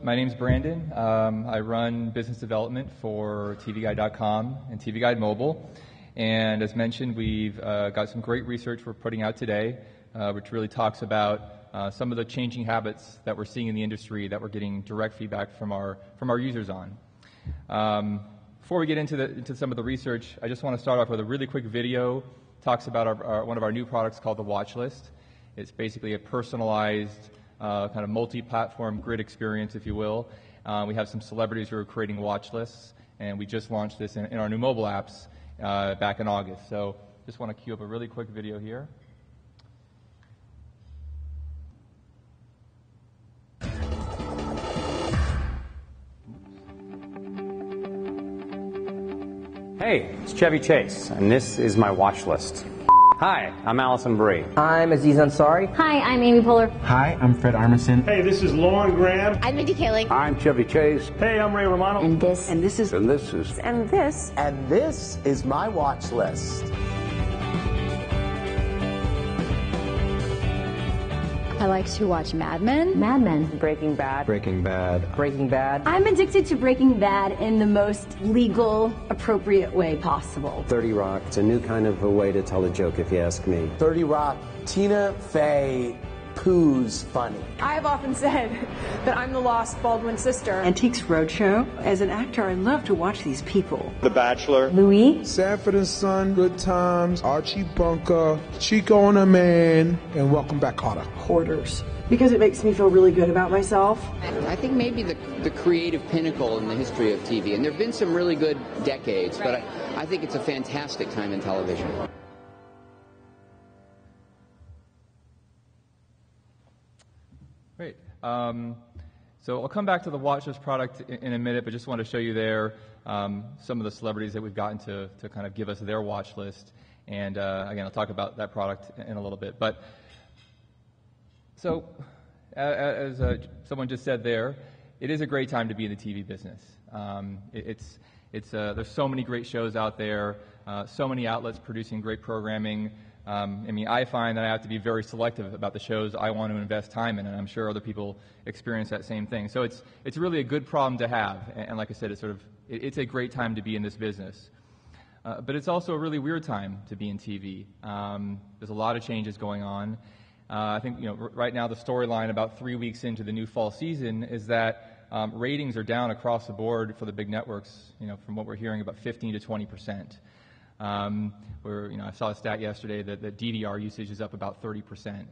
my name's Brandon. I run business development for TVGuide.com and TV Guide Mobile. And as mentioned, we've got some great research we're putting out today, which really talks about some of the changing habits that we're seeing in the industry that we're getting direct feedback from our users on. Before we get into some of the research, I just want to start off with a really quick video. Talks about one of our new products called the Watch List. It's basically a personalized kind of multi-platform grid experience, if you will. We have some celebrities who are creating watch lists, and we just launched this in our new mobile apps back in August. So just want to cue up a really quick video here. Hey, it's Chevy Chase, and this is my watch list. Hi, I'm Allison Brie. I'm Aziz Ansari. Hi, I'm Amy Poehler. Hi, I'm Fred Armisen. Hey, this is Lauren Graham. I'm Mindy Kaling. I'm Chevy Chase. Hey, I'm Ray Romano. And this is my watch list. I like to watch Mad Men. Breaking Bad. Breaking Bad. I'm addicted to Breaking Bad in the most legal, appropriate way possible. 30 Rock. It's a new kind of a way to tell a joke, if you ask me. 30 Rock. Tina Fey poos funny. I've often said that I'm the lost Baldwin sister. Antiques Roadshow. As an actor, I love to watch these people. The Bachelor. Louis. Sanford and Son, Good Times, Archie Bunker, Chico and a Man, and Welcome Back, Kotter. Hoarders. Because it makes me feel really good about myself. I think maybe the creative pinnacle in the history of TV. And there have been some really good decades, but I think it's a fantastic time in television. Great. So I'll come back to the watch list product in a minute, but just want to show you there some of the celebrities that we've gotten to kind of give us their watch list. And again, I'll talk about that product in a little bit. But so as someone just said there, it is a great time to be in the TV business. There's so many great shows out there, so many outlets producing great programming. I find that I have to be very selective about the shows I want to invest time in, and I'm sure other people experience that same thing. So it's really a good problem to have, and like I said, it's a great time to be in this business. But it's also a really weird time to be in TV. There's a lot of changes going on. I think right now the storyline about 3 weeks into the new fall season is that ratings are down across the board for the big networks. From what we're hearing, about 15 to 20%. I saw a stat yesterday that DVR usage is up about 30%.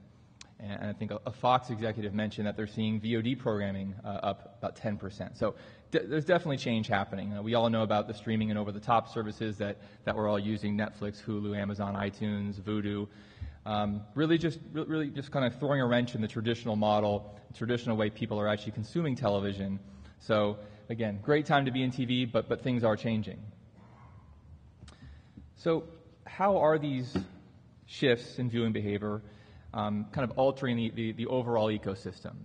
And I think a Fox executive mentioned that they're seeing VOD programming up about 10%. So there's definitely change happening. We all know about the streaming and over-the-top services that we're all using: Netflix, Hulu, Amazon, iTunes, Vudu. Really just kind of throwing a wrench in the traditional model, traditional way people are actually consuming television. So again, great time to be in TV, but things are changing. So how are these shifts in viewing behavior kind of altering the overall ecosystem?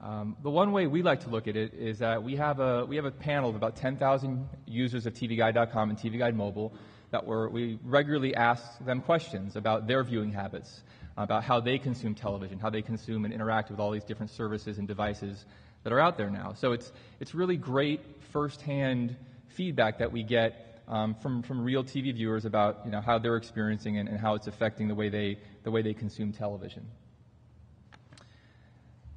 The one way we like to look at it is that we have a panel of about 10,000 users of TVGuide.com and TV Guide Mobile that we regularly ask them questions about their viewing habits, about how they consume television, how they consume and interact with all these different services and devices that are out there now. So it's really great firsthand feedback that we get from real TV viewers about how they're experiencing and how it's affecting the way they consume television.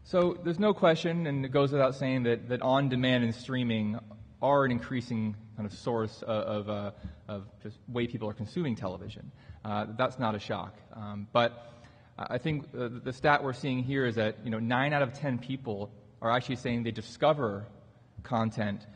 So there's no question, and it goes without saying, that on-demand and streaming are an increasing kind of source of just way people are consuming television. That's not a shock. But I think the stat we're seeing here is that 9 out of 10 people are actually saying they discover content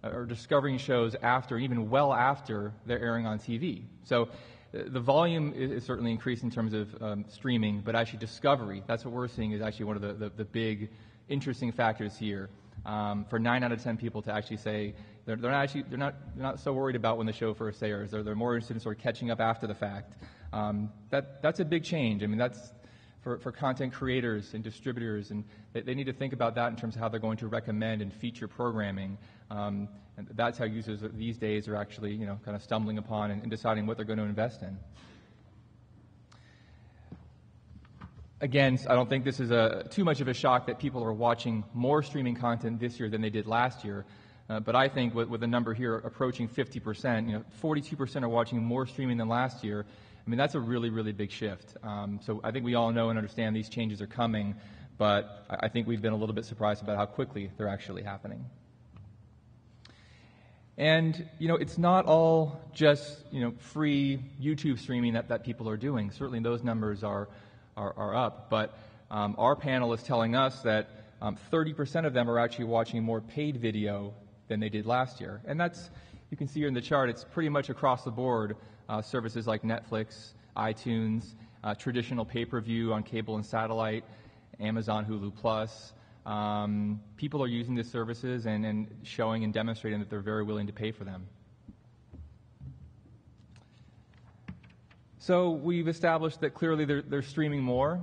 or discovering shows after, even well after they're airing on TV. So the volume is certainly increased in terms of streaming, but actually discovery, that's what we're seeing, is actually one of the big interesting factors here. For 9 out of 10 people to actually say they're not so worried about when the show first airs. They're more interested in sort of catching up after the fact. That's a big change. I mean, that's for content creators and distributors, and they need to think about that in terms of how they're going to recommend and feature programming. And that's how users these days are actually, kind of stumbling upon and deciding what they're going to invest in. Again, I don't think this is too much of a shock that people are watching more streaming content this year than they did last year. But I think with the number here approaching 50%, 42% are watching more streaming than last year. I mean, that's a really, really big shift. So I think we all know and understand these changes are coming, but I think we've been a little bit surprised about how quickly they're actually happening. And, it's not all just, free YouTube streaming that people are doing. Certainly those numbers are up, but our panel is telling us that 30% of them are actually watching more paid video than they did last year. And that's, you can see here in the chart, it's pretty much across the board. Services like Netflix, iTunes, traditional pay-per-view on cable and satellite, Amazon, Hulu Plus. People are using these services and showing and demonstrating that they're very willing to pay for them. So we've established that clearly they're streaming more.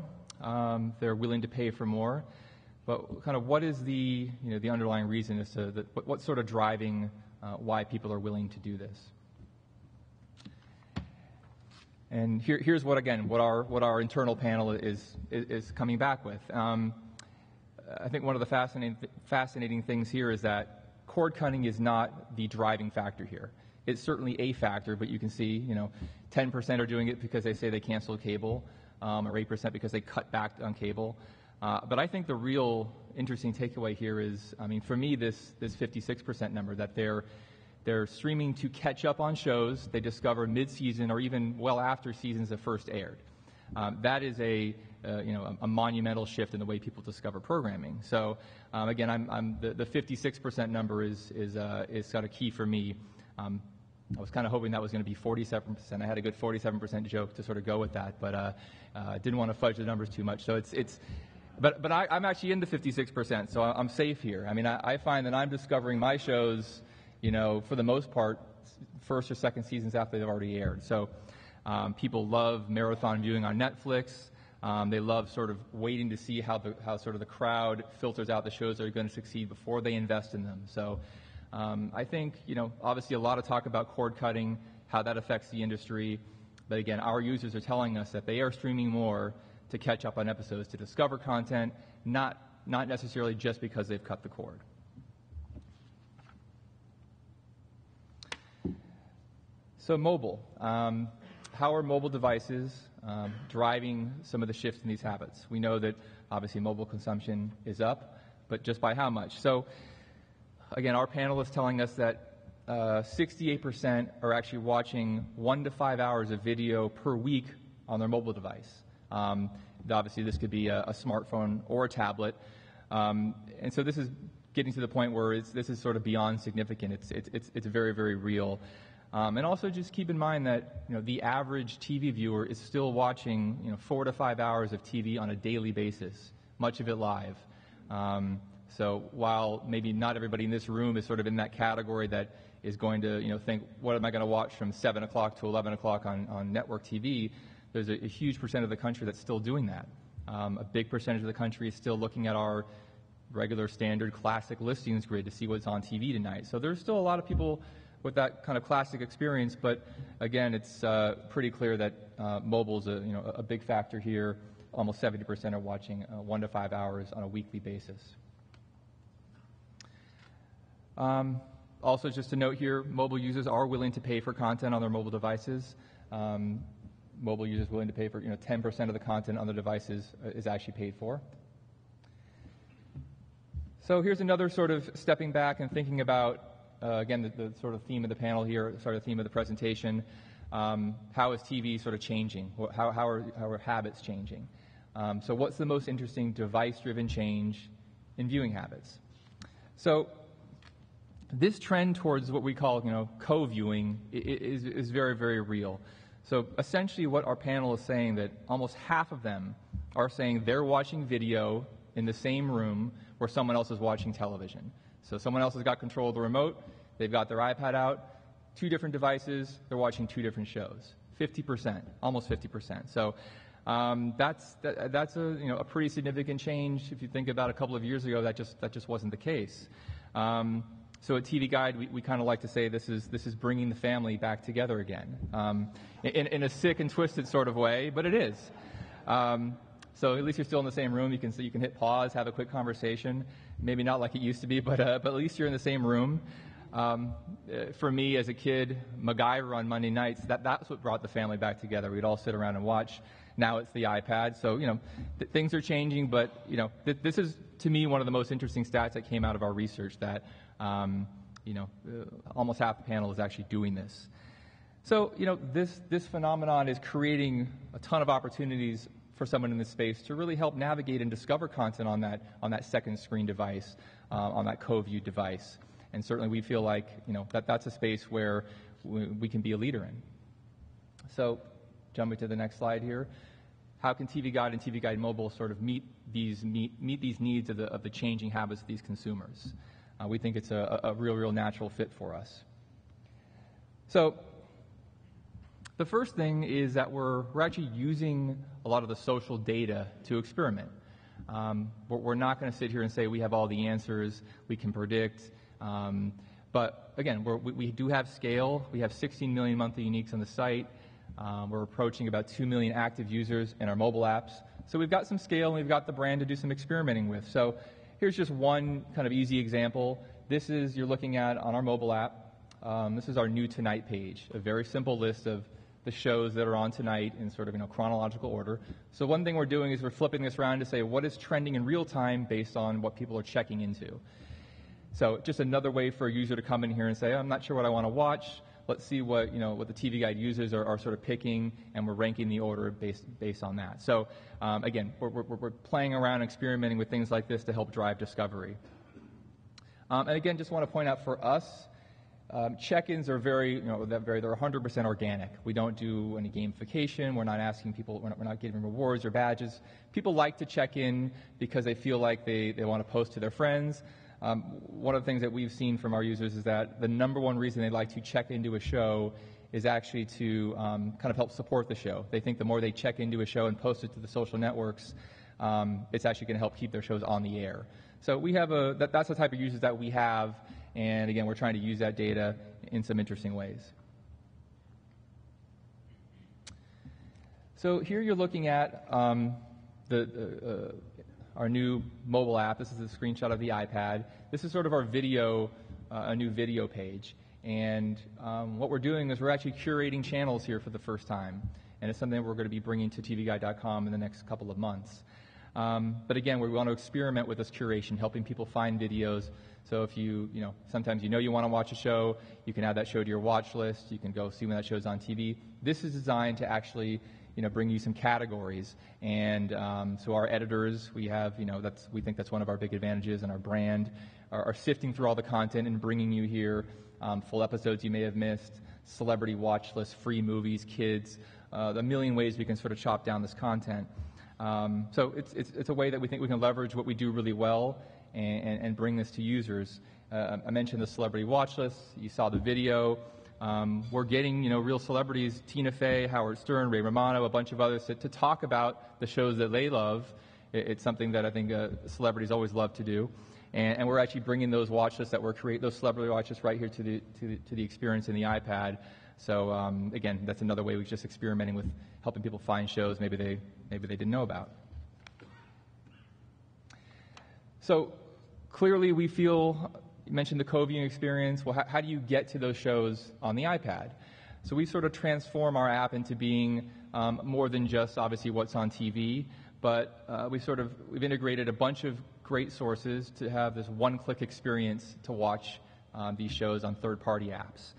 They're willing to pay for more. But kind of what is the underlying reason as to what's sort of driving why people are willing to do this? And here's what our internal panel is coming back with. I think one of the fascinating things here is that cord cutting is not the driving factor here. It's certainly a factor, but you can see, 10% are doing it because they say they canceled cable, or 8% because they cut back on cable. But I think the real interesting takeaway here is, for me, this 56% number, that they're streaming to catch up on shows they discover mid-season or even well after seasons have first aired. That is a monumental shift in the way people discover programming. So again, the 56% number is kind of key for me. I was kind of hoping that was going to be 47%. I had a good 47% joke to sort of go with that, but didn't want to fudge the numbers too much. So but I'm actually in the 56%, so I'm safe here. I find that I'm discovering my shows, for the most part, first or second seasons after they've already aired. So people love marathon viewing on Netflix. They love sort of waiting to see how sort of the crowd filters out the shows that are going to succeed before they invest in them. So I think, obviously a lot of talk about cord cutting, how that affects the industry. But again, our users are telling us that they are streaming more to catch up on episodes, to discover content, not necessarily just because they've cut the cord. So mobile. How are mobile devices driving some of the shifts in these habits? We know that obviously mobile consumption is up, but just by how much? So again, our panel is telling us that 68% are actually watching 1 to 5 hours of video per week on their mobile device. Obviously, this could be a smartphone or a tablet. And so this is getting to the point where this is sort of beyond significant. It's very, very real. And also just keep in mind that the average TV viewer is still watching 4 to 5 hours of TV on a daily basis, much of it live. So while maybe not everybody in this room is sort of in that category that is going to think, what am I going to watch from 7 o'clock to 11 o'clock on network TV, there's a huge percent of the country that's still doing that. A big percentage of the country is still looking at our regular standard classic listings grid to see what's on TV tonight. So there's still a lot of people with that kind of classic experience, but again, it's pretty clear that mobile is a big factor here. Almost 70% are watching 1 to 5 hours on a weekly basis. Also, just to note here, mobile users are willing to pay for content on their mobile devices. Mobile users willing to pay for 10% of the content on their devices is actually paid for. So here's another sort of stepping back and thinking about again, the sort of theme of the panel here, sort of theme of the presentation, how is TV sort of changing? How are habits changing? So what's the most interesting device-driven change in viewing habits? So this trend towards what we call, co-viewing is very, very real. So essentially what our panel is saying, that almost half of them are saying they're watching video in the same room where someone else is watching television. So someone else has got control of the remote, they've got their iPad out, 2 different devices, they're watching 2 different shows. 50%, almost 50%. So that's a pretty significant change. If you think about a couple of years ago, that just wasn't the case. So at TV Guide, we kind of like to say this is bringing the family back together again, in a sick and twisted sort of way, but it is. So at least you're still in the same room. You can hit pause, have a quick conversation. Maybe not like it used to be, but at least you're in the same room. For me as a kid, MacGyver on Monday nights, that's what brought the family back together. We'd all sit around and watch. Now it's the iPad. So, things are changing, but, this is, to me, one of the most interesting stats that came out of our research that, almost half the panel is actually doing this. So, this phenomenon is creating a ton of opportunities for someone in this space to really help navigate and discover content on that second screen device, on that co-viewed device. And certainly we feel like, that's a space where we can be a leader in. So, jumping to the next slide here. How can TV Guide and TV Guide Mobile sort of meet these needs of the changing habits of these consumers? We think it's a real natural fit for us. So, the first thing is that we're actually using a lot of the social data to experiment. We're not going to sit here and say we have all the answers, we can predict. But again, we do have scale. We have 16 million monthly uniques on the site. We're approaching about 2 million active users in our mobile apps. So we've got some scale and we've got the brand to do some experimenting with. So here's just one kind of easy example. You're looking at on our mobile app. This is our new Tonight page, a very simple list of the shows that are on tonight in sort of chronological order. So one thing we're doing is we're flipping this around to say what is trending in real time based on what people are checking into. So just another way for a user to come in here and say, I'm not sure what I want to watch. Let's see what the TV Guide users are sort of picking, and we're ranking the order based on that. So again, we're playing around, experimenting with things like this to help drive discovery. And again, just want to point out for us, check-ins are they're 100% organic. We don't do any gamification. We're not asking people. We're not giving rewards or badges. People like to check in because they feel like they want to post to their friends. One of the things that we've seen from our users is that the number one reason they like to check into a show is actually to kind of help support the show. They think the more they check into a show and post it to the social networks, it's actually going to help keep their shows on the air. So we have that's the type of users that we have, and again, we're trying to use that data in some interesting ways. So here you're looking at our new mobile app. This is a screenshot of the iPad. This is sort of our video, a new video page. And what we're doing is we're actually curating channels here for the first time. And it's something that we're going to be bringing to tvguide.com in the next couple of months. But again, we want to experiment with this curation, helping people find videos. So if sometimes you want to watch a show, you can add that show to your watch list. You can go see when that show's on TV. This is designed to actually bring you some categories. And so our editors, we think that's one of our big advantages, and our brand are sifting through all the content and bringing you here full episodes you may have missed, celebrity watch lists, free movies, kids, a million ways we can sort of chop down this content. So it's a way that we think we can leverage what we do really well and bring this to users. I mentioned the celebrity watch list. You saw the video. We're getting, real celebrities, Tina Fey, Howard Stern, Ray Romano, a bunch of others to talk about the shows that they love. It's something that I think celebrities always love to do. And we're actually bringing those watch lists that we're creating, those celebrity watch lists right here to the experience in the iPad. So again, that's another way we're just experimenting with helping people find shows maybe they didn't know about. So clearly we feel, you mentioned the co-viewing experience. Well, how do you get to those shows on the iPad? So we sort of transform our app into being more than just obviously what's on TV, but we've integrated a bunch of great sources to have this one-click experience to watch these shows on third-party apps.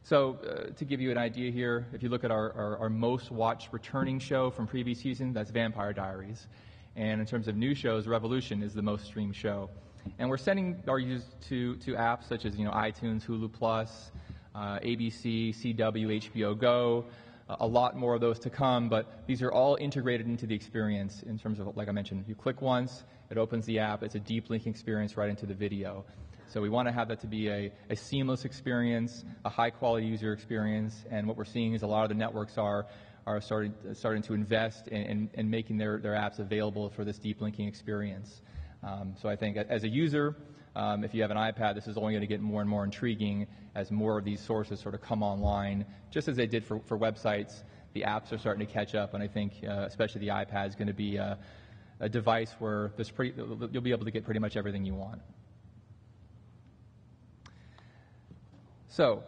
So to give you an idea here, if you look at our most watched returning show from previous season, that's Vampire Diaries. And in terms of new shows, Revolution is the most streamed show. And we're sending our users to apps such as iTunes, Hulu Plus, ABC, CW, HBO Go, a lot more of those to come, but these are all integrated into the experience in terms of, like I mentioned, you click once, it opens the app, it's a deep linking experience right into the video. So we want to have that to be a seamless experience, a high-quality user experience, and what we're seeing is a lot of the networks are starting to invest in making their apps available for this deep linking experience. So I think as a user, if you have an iPad, this is only going to get more and more intriguing as more of these sources sort of come online, just as they did for websites. the apps are starting to catch up, and I think especially the iPad is going to be a device where you'll be able to get pretty much everything you want. So,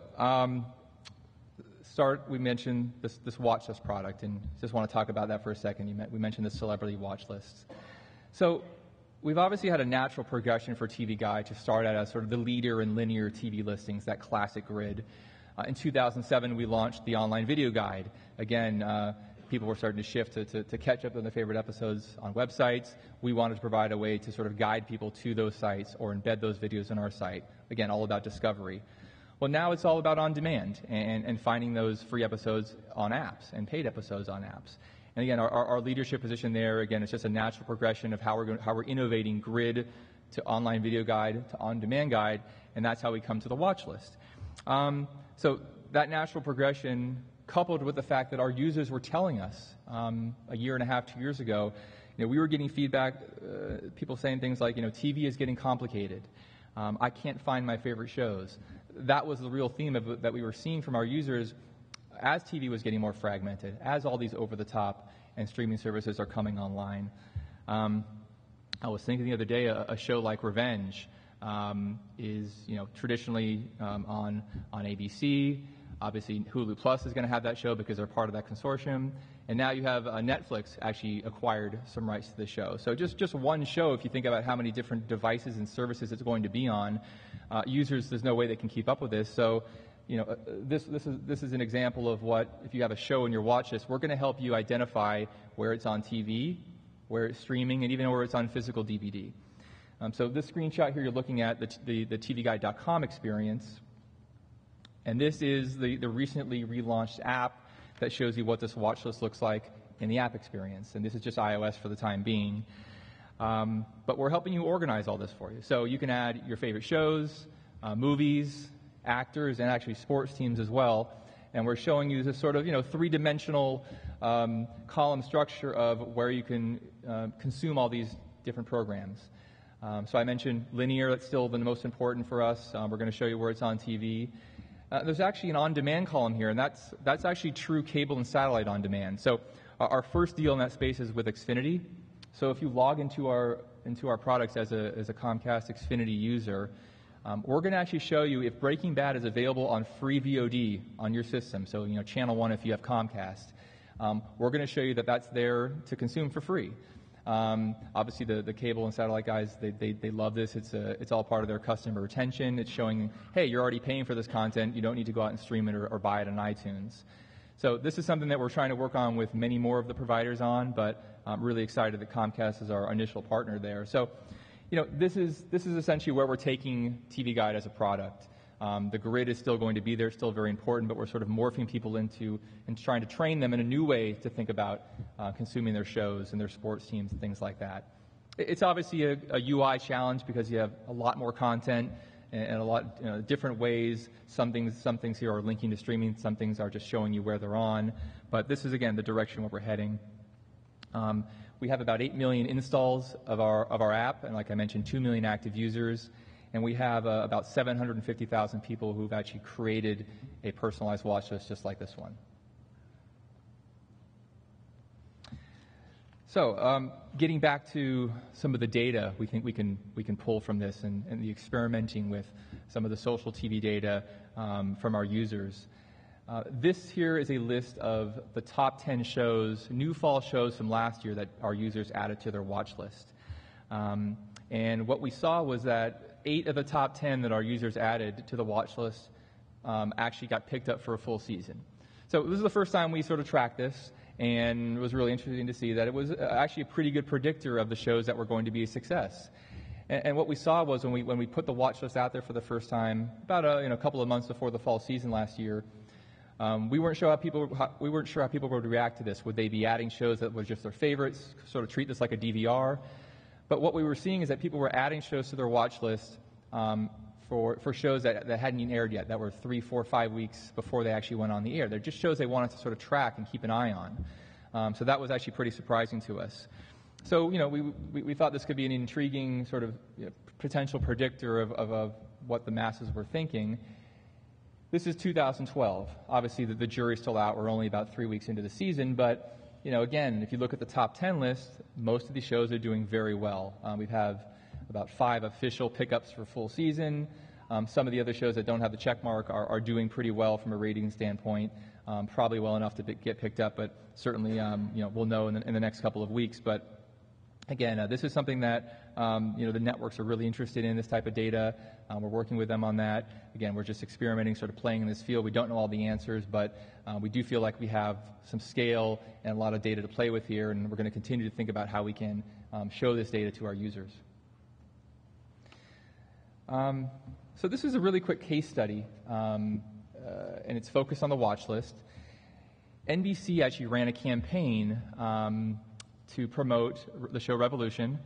we mentioned this watch list product, and just want to talk about that for a second. We mentioned the celebrity watch lists. So, we've obviously had a natural progression for TV Guide to start out as sort of the leader in linear TV listings, that classic grid. In 2007, we launched the online video guide. Again, people were starting to shift to catch up on their favorite episodes on websites. We wanted to provide a way to sort of guide people to those sites or embed those videos in our site. Again, all about discovery. Well, now it's all about on demand and finding those free episodes on apps and paid episodes on apps. And again, our leadership position there, again, it's just a natural progression of how we're innovating grid to online video guide to on-demand guide, and that's how we come to the watch list. So that natural progression, coupled with the fact that our users were telling us a year and a half, 2 years ago, we were getting feedback, people saying things like, TV is getting complicated. I can't find my favorite shows. That was the real theme that we were seeing from our users as TV was getting more fragmented, as all these over-the-top and streaming services are coming online. I was thinking the other day, a show like Revenge is, traditionally on ABC. Obviously, Hulu Plus is going to have that show because they're part of that consortium. And now you have Netflix actually acquired some rights to the show. So just one show, if you think about how many different devices and services it's going to be on, users, there's no way they can keep up with this. So, this is an example of what, if you have a show in your watch list, we're going to help you identify where it's on TV, where it's streaming, and even where it's on physical DVD. So this screenshot here, you're looking at the tvguide.com experience. And this is the recently relaunched app that shows you what this watch list looks like in the app experience. And this is just iOS for the time being. But we're helping you organize all this for you. So you can add your favorite shows, movies, actors, and actually sports teams as well. And we're showing you this sort of, three-dimensional column structure of where you can consume all these different programs. So I mentioned linear, that's still the most important for us. We're going to show you where it's on TV. There's actually an on-demand column here, and that's actually true cable and satellite on-demand. So our first deal in that space is with Xfinity. So if you log into our products as a Comcast Xfinity user, we're going to actually show you if Breaking Bad is available on free VOD on your system. So Channel 1 if you have Comcast. We're going to show you that that's there to consume for free. Obviously, the cable and satellite guys, they love this. It's all part of their customer retention. It's showing, hey, you're already paying for this content. You don't need to go out and stream it or buy it on iTunes. So this is something that we're trying to work on with many more of the providers on, but I'm really excited that Comcast is our initial partner there. So, this is essentially where we're taking TV Guide as a product. The grid is still going to be there, still very important, but we're sort of morphing people into and trying to train them in a new way to think about consuming their shows and their sports teams and things like that. It's obviously a UI challenge because you have a lot more content and a lot different ways. Some things here are linking to streaming, some things are just showing you where they're on. But this is, again, the direction where we're heading. We have about 8 million installs of our app, and like I mentioned, 2 million active users. And we have about 750,000 people who've actually created a personalized watch list just like this one. So getting back to some of the data we think we can pull from this and the experimenting with some of the social TV data from our users. This here is a list of the top 10 shows, new fall shows from last year that our users added to their watch list. And what we saw was that 8 of the top 10 that our users added to the watch list actually got picked up for a full season. So this is the first time we sort of tracked this, and it was really interesting to see that it was actually a pretty good predictor of the shows that were going to be a success. And what we saw was when we put the watch list out there for the first time, about a couple of months before the fall season last year, we weren't sure how people would react to this. Would they be adding shows that were just their favorites, sort of treat this like a DVR? But what we were seeing is that people were adding shows to their watch list for shows that hadn't even aired yet, that were 3, 4, 5 weeks before they actually went on the air. They're just shows they wanted to sort of track and keep an eye on. So that was actually pretty surprising to us. So, we thought this could be an intriguing sort of potential predictor of what the masses were thinking. This is 2012. Obviously, the jury's still out. We're only about 3 weeks into the season, but again, if you look at the top 10 list, most of these shows are doing very well. We have about 5 official pickups for full season. Some of the other shows that don't have the check mark are doing pretty well from a rating standpoint, probably well enough to get picked up, but certainly we'll know in the next couple of weeks. But again, this is something that the networks are really interested in, this type of data. We're working with them on that. Again, we're just experimenting, sort of playing in this field. We don't know all the answers, but we do feel like we have some scale and a lot of data to play with here, and we're going to continue to think about how we can show this data to our users. So this is a really quick case study, and it's focused on the watch list. NBC actually ran a campaign to promote the show Revolution,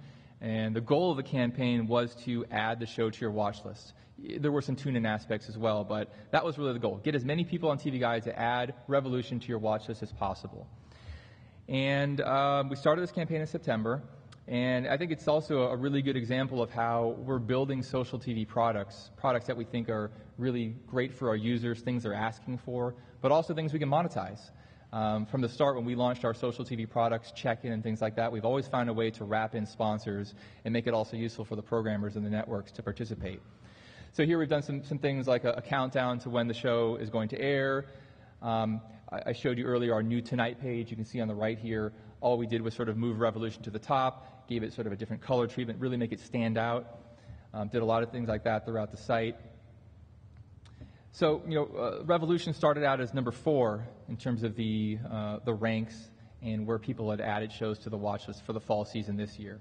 and the goal of the campaign was to add the show to your watch list. There were some tune-in aspects as well, but that was really the goal. Get as many people on TV Guide to add Revolution to your watch list as possible. And we started this campaign in September, and I think it's also a really good example of how we're building social TV products that we think are really great for our users, things they're asking for, but also things we can monetize. From the start, when we launched our social TV products, check-in and things like that, we've always found a way to wrap in sponsors and make it also useful for the programmers and the networks to participate. So here we've done some things like a countdown to when the show is going to air. I showed you earlier our new Tonight page. You can see on the right here, all we did was sort of move Revolution to the top, gave it sort of a different color treatment, really make it stand out. Did a lot of things like that throughout the site. So, Revolution started out as number 4 in terms of the ranks and where people had added shows to the watch list for the fall season this year.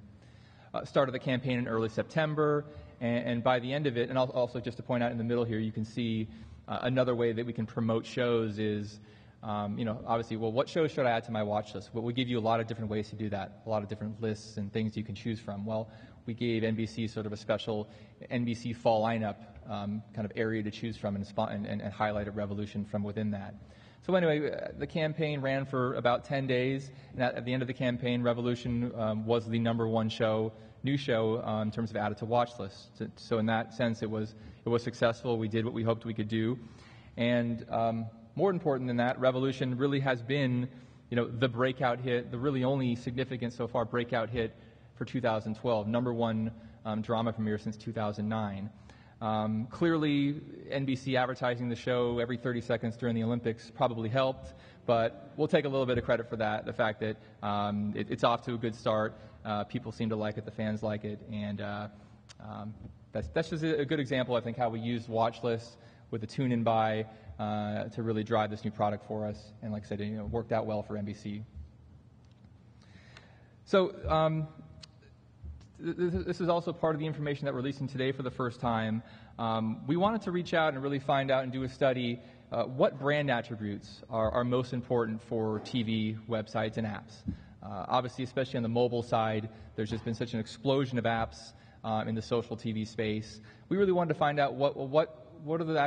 Started the campaign in early September, and by the end of it, and also just to point out in the middle here, you can see another way that we can promote shows is, obviously, well, what shows should I add to my watch list? Well, we give you a lot of different ways to do that, a lot of different lists and things you can choose from. Well, we gave NBC sort of a special NBC fall lineup kind of area to choose from and highlighted Revolution from within that. So anyway, the campaign ran for about 10 days, and at the end of the campaign, Revolution was the number 1 new show in terms of added to watch lists. So in that sense, it was successful. We did what we hoped we could do, and more important than that, Revolution really has been, the breakout hit, the really only significant so far breakout hit for 2012, number 1 drama premiere since 2009. Clearly, NBC advertising the show every 30 seconds during the Olympics probably helped, but we'll take a little bit of credit for that, the fact that it's off to a good start. People seem to like it, the fans like it, and that's just a good example, I think, how we use watch lists with the tune-in buy to really drive this new product for us, and like I said, it worked out well for NBC. So this is also part of the information that we're releasing today for the first time. We wanted to reach out and really find out and do a study what brand attributes are most important for TV websites and apps. Obviously, especially on the mobile side, there's just been such an explosion of apps in the social TV space. We really wanted to find out what are the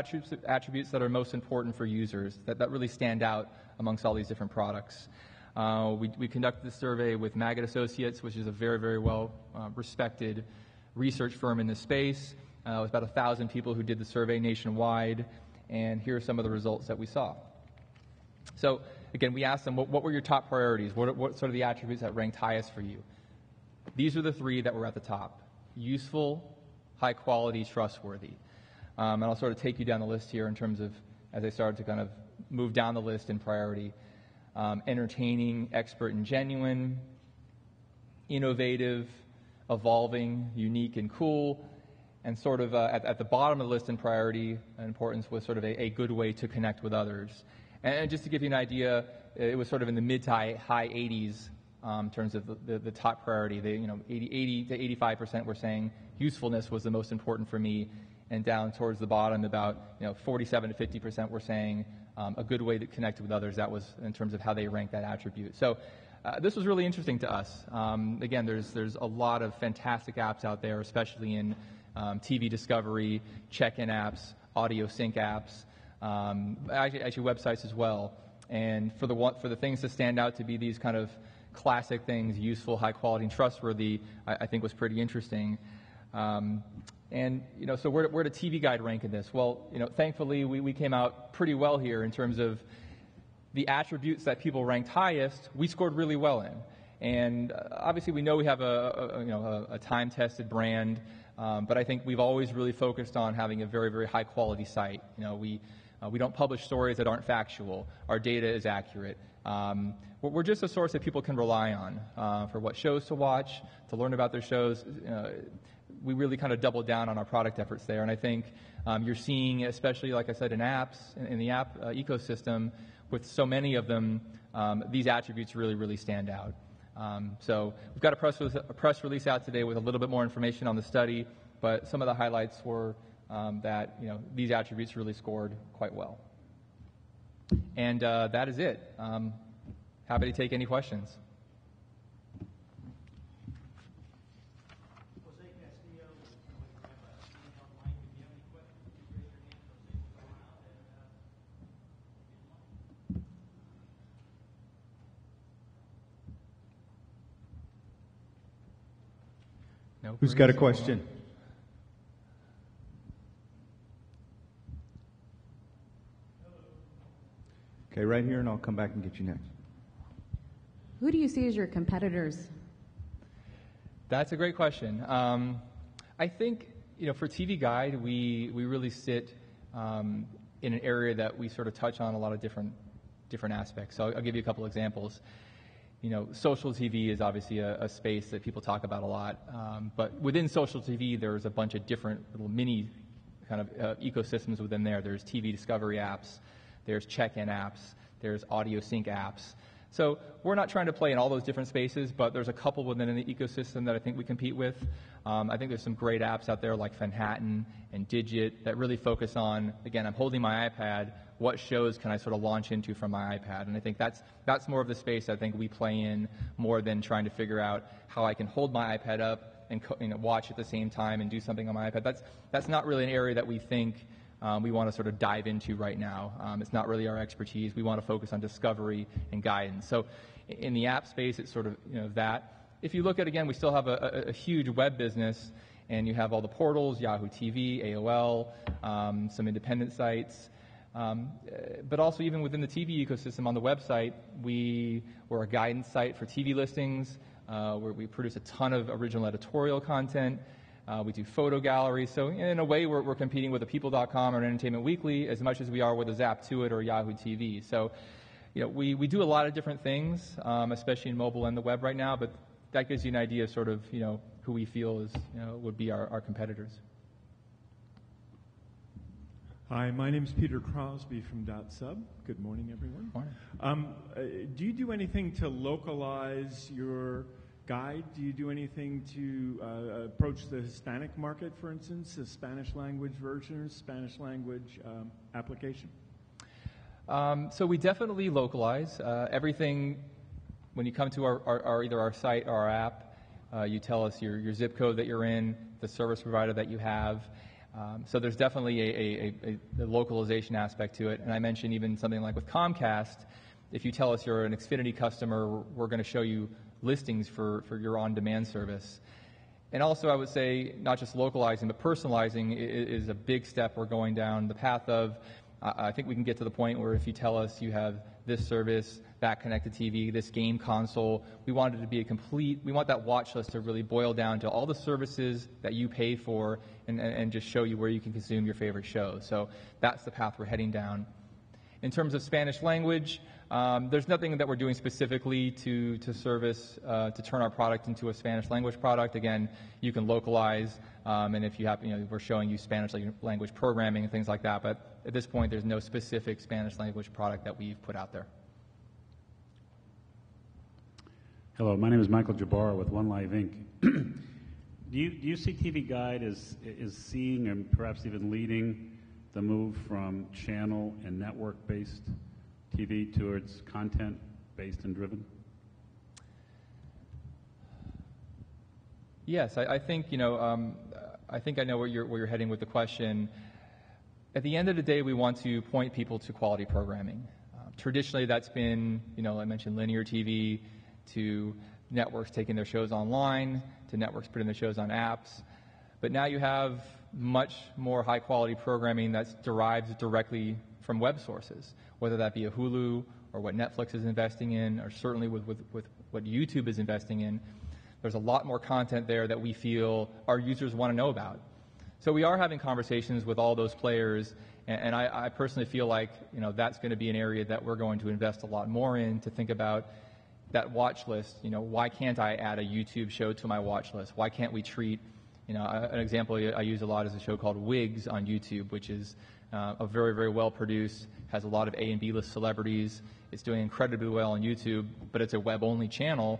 attributes that are most important for users that really stand out amongst all these different products. We conducted this survey with Maggot Associates, which is a very, very well respected research firm in this space. It was about 1,000 people who did the survey nationwide, and here are some of the results that we saw. So again, we asked them, what were your top priorities? What sort of the attributes that ranked highest for you? These are the 3 that were at the top: useful, high quality, trustworthy. And I'll sort of take you down the list here in terms of, as I started to kind of move down the list in priority. Entertaining, expert and genuine, innovative, evolving, unique and cool, and sort of at the bottom of the list in priority and importance was sort of a good way to connect with others. And just to give you an idea, it was sort of in the mid to high 80s in terms of the top priority. 80 to 85% were saying usefulness was the most important for me, and down towards the bottom, about 47 to 50% were saying a good way to connect with others. That was in terms of how they ranked that attribute. So this was really interesting to us. Again, there's a lot of fantastic apps out there, especially in TV discovery, check-in apps, audio sync apps, actually websites as well. And for the things to stand out to be these kind of classic things, useful, high quality, and trustworthy, I think was pretty interesting. And, so where did TV Guide rank in this? Well, thankfully, we came out pretty well here in terms of the attributes that people ranked highest, we scored really well in. And obviously, we know we have a time-tested brand, but I think we've always really focused on having a very, very high-quality site. We don't publish stories that aren't factual. Our data is accurate. We're just a source that people can rely on for what shows to watch, to learn about their shows. We really kind of doubled down on our product efforts there, and I think you're seeing, especially like I said, in apps, in the app ecosystem, with so many of them, these attributes really, really stand out. So we've got a press release out today with a little bit more information on the study, but some of the highlights were that these attributes really scored quite well. And that is it. Happy to take any questions. Who's got a question? Okay, right here, and I'll come back and get you next. Who do you see as your competitors? That's a great question. I think, for TV Guide, we really sit in an area that we sort of touch on a lot of different aspects. So I'll give you a couple examples. Social TV is obviously a space that people talk about a lot, but within social TV, there's a bunch of different little mini kind of ecosystems within there. There's TV discovery apps, there's check-in apps, there's audio sync apps. So we're not trying to play in all those different spaces, but there's a couple within the ecosystem that I think we compete with. I think there's some great apps out there like Manhattan and Digit that really focus on, again, I'm holding my iPad, what shows can I sort of launch into from my iPad? And I think that's more of the space I think we play in more than trying to figure out how I can hold my iPad up and watch at the same time and do something on my iPad. That's not really an area that we think we want to sort of dive into right now. It's not really our expertise. We want to focus on discovery and guidance. So in the app space, it's sort of that. If you look at, again, we still have a huge web business, and you have all the portals, Yahoo TV, AOL, some independent sites. But also even within the TV ecosystem on the website, we're a guidance site for TV listings, where we produce a ton of original editorial content. We do photo galleries. So in a way, we're competing with a People.com or an Entertainment Weekly as much as we are with a Zap2It or Yahoo TV. So we do a lot of different things, especially in mobile and the web right now, but that gives you an idea of sort of who we feel is would be our competitors. Hi, my name is Peter Crosby from .sub. Good morning, everyone. Morning. Do you do anything to localize your guide? Do you do anything to approach the Hispanic market, for instance, a Spanish language version, Spanish language application? So we definitely localize everything. When you come to either our site or our app, you tell us your zip code that you're in, the service provider that you have. So there's definitely a localization aspect to it. And I mentioned even something like with Comcast, if you tell us you're an Xfinity customer, we're going to show you listings for your on-demand service. And also I would say not just localizing, but personalizing is a big step we're going down the path of. I think we can get to the point where if you tell us you have this service, that connected TV, this game console, we want it to be we want that watch list to really boil down to all the services that you pay for and just show you where you can consume your favorite shows. So that's the path we're heading down. In terms of Spanish language, there's nothing that we're doing specifically to service, to turn our product into a Spanish language product. Again, you can localize, and if you have, we're showing you Spanish language programming and things like that, but at this point, there's no specific Spanish language product that we've put out there. Hello, my name is Michael Jabara with One Live Inc. Do you see TV Guide as seeing and perhaps even leading the move from channel and network-based TV towards content-based and driven? Yes, I think I think I know where you're heading with the question. At the end of the day, we want to point people to quality programming. Traditionally, that's been, I mentioned linear TV, to networks taking their shows online, to networks putting their shows on apps. But now you have much more high-quality programming that's derived directly from web sources, whether that be a Hulu or what Netflix is investing in, or certainly with what YouTube is investing in. There's a lot more content there that we feel our users want to know about. So we are having conversations with all those players, and I personally feel like that's going to be an area that we're going to invest a lot more in, to think about that watch list. Why can't I add a YouTube show to my watch list? Why can't we treat, an example I use a lot is a show called Wigs on YouTube, which is a very, very well produced, has a lot of A and B list celebrities. It's doing incredibly well on YouTube, but it's a web-only channel.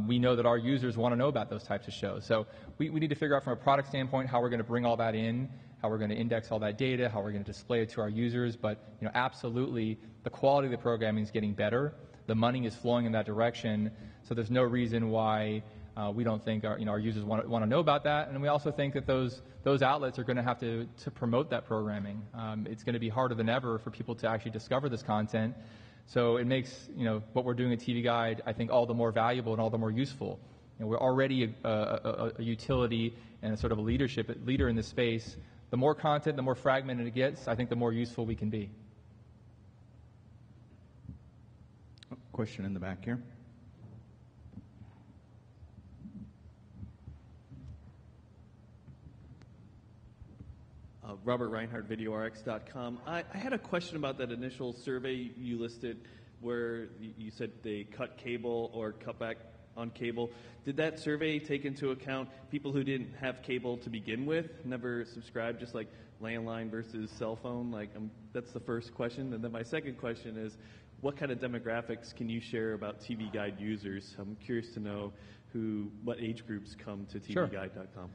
We know that our users want to know about those types of shows. So we need to figure out from a product standpoint how we're going to bring all that in, how we're going to index all that data, how we're going to display it to our users. But absolutely, the quality of the programming is getting better. The money is flowing in that direction. So there's no reason why we don't think our users want to know about that. And we also think that those outlets are going to have to promote that programming. It's going to be harder than ever for people to actually discover this content. So it makes what we're doing at TV Guide, I think, all the more valuable and all the more useful. We're already a utility and a sort of a leader in this space. The more content, the more fragmented it gets, I think the more useful we can be. Question in the back here. Robert Reinhardt, VideoRx.com. I had a question about that initial survey you listed where you said they cut cable or cut back on cable. Did that survey take into account people who didn't have cable to begin with, never subscribed, just like landline versus cell phone? That's the first question. And then my second question is, what kind of demographics can you share about TV Guide users? I'm curious to know what age groups come to tvguide.com.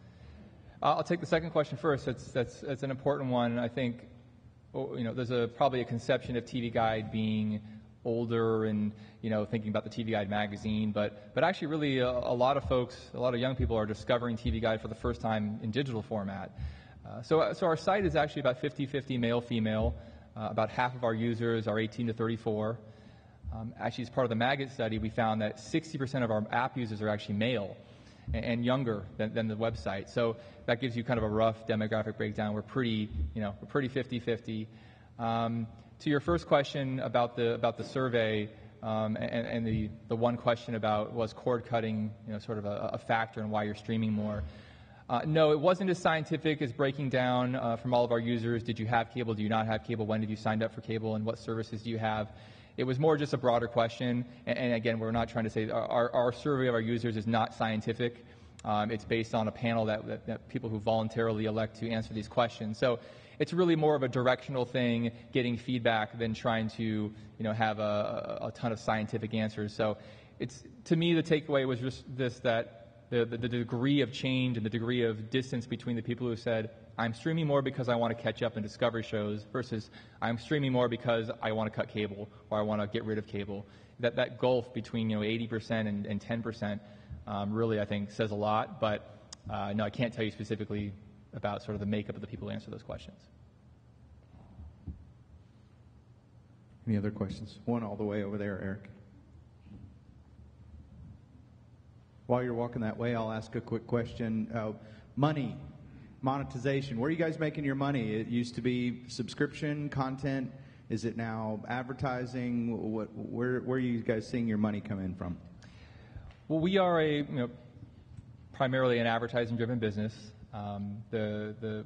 I'll take the second question first. That's an important one. I think there's probably a conception of TV Guide being older and thinking about the TV Guide magazine, but actually really a lot of young people are discovering TV Guide for the first time in digital format. So our site is actually about 50-50 male-female. About half of our users are 18 to 34. Actually, as part of the Maggot study, we found that 60% of our app users are actually male and younger than the website. So that gives you kind of a rough demographic breakdown. We're pretty 50-50. To your first question about the survey and the one question about was cord cutting sort of a factor in why you're streaming more. No, it wasn't as scientific as breaking down from all of our users. Did you have cable? Do you not have cable? When did you sign up for cable? And what services do you have? It was more just a broader question. And again, we're not trying to say our survey of our users is not scientific. It's based on a panel that people who voluntarily elect to answer these questions. So it's really more of a directional thing, getting feedback, than trying to have a ton of scientific answers. So to me, the takeaway was just this, that the degree of change and the degree of distance between the people who said, I'm streaming more because I want to catch up in Discovery shows, versus I'm streaming more because I want to cut cable or I want to get rid of cable. That gulf between 80% and 10% really, I think, says a lot. But no, I can't tell you specifically about sort of the makeup of the people who answer those questions. Any other questions? One all the way over there, Eric. While you're walking that way, I'll ask a quick question. Money, monetization. Where are you guys making your money? It used to be subscription content. Is it now advertising? Where are you guys seeing your money come in from? Well, we are primarily an advertising-driven business. The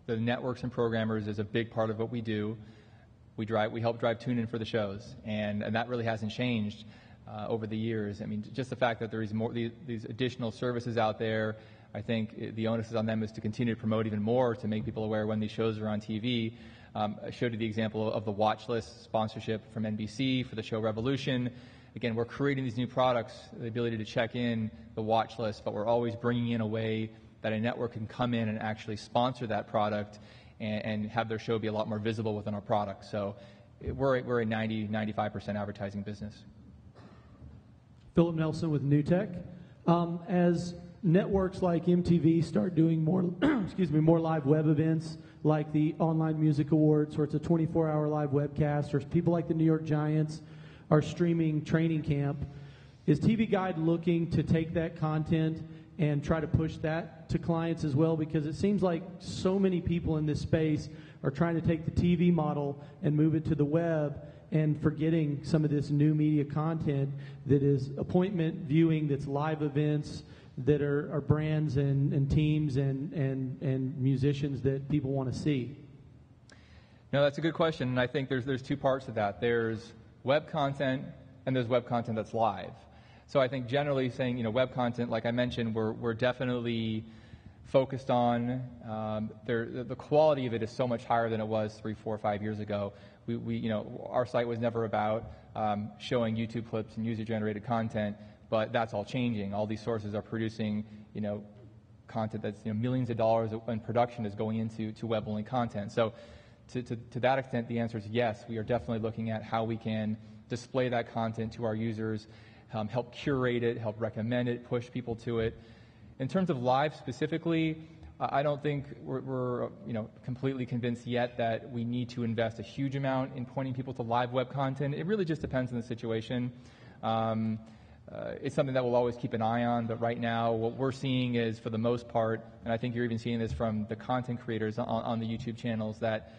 networks and programmers is a big part of what we do. We help drive tune-in for the shows, and that really hasn't changed over the years. I mean, just the fact that there is more these additional services out there, I think the onus is on them is to continue to promote even more, to make people aware when these shows are on TV. I showed you the example of the watch list sponsorship from NBC for the show Revolution. Again, we're creating these new products, the ability to check in the watch list, but we're always bringing in a way that a network can come in and actually sponsor that product and have their show be a lot more visible within our product. So we're a 90-95% advertising business. Philip Nelson with NewTek. As networks like MTV start doing more, more live web events, like the Online Music Awards, where it's a 24-hour live webcast, or people like the New York Giants are streaming training camp, is TV Guide looking to take that content and try to push that to clients as well, because it seems like so many people in this space are trying to take the TV model and move it to the web and forgetting some of this new media content that is appointment viewing, that's live events, that are brands and teams and musicians that people want to see. No, that's a good question, and I think there's two parts to that. There's web content, and there's web content that's live. So I think generally saying, web content, like I mentioned, we're definitely focused on. The quality of it is so much higher than it was 3, 4, 5 years ago. Our site was never about showing YouTube clips and user-generated content, but that's all changing. All these sources are producing, content that's millions of dollars in production is going into web-only content. So to that extent, the answer is yes. We are definitely looking at how we can display that content to our users, help curate it, help recommend it, push people to it. In terms of live specifically, I don't think we're completely convinced yet that we need to invest a huge amount in pointing people to live web content. It really just depends on the situation. It's something that we'll always keep an eye on, but right now what we're seeing is, for the most part, and I think you're even seeing this from the content creators on the YouTube channels, that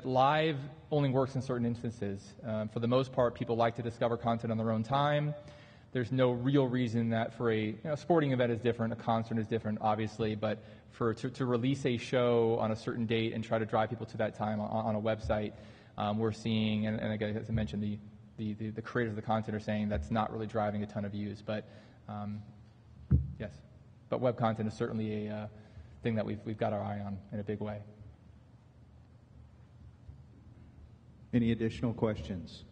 live only works in certain instances. For the most part, people like to discover content on their own time. There's no real reason that for a sporting event is different, a concert is different, obviously, but to release a show on a certain date and try to drive people to that time on a website, we're seeing, and again, as I mentioned, the creators of the content are saying that's not really driving a ton of views. But yes, but web content is certainly a thing that we've got our eye on in a big way. Any additional questions?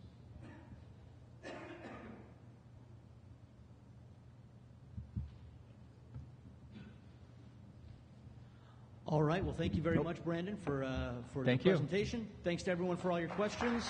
All right. Well, thank you very much, Brandon, for your presentation. Thanks to everyone for all your questions.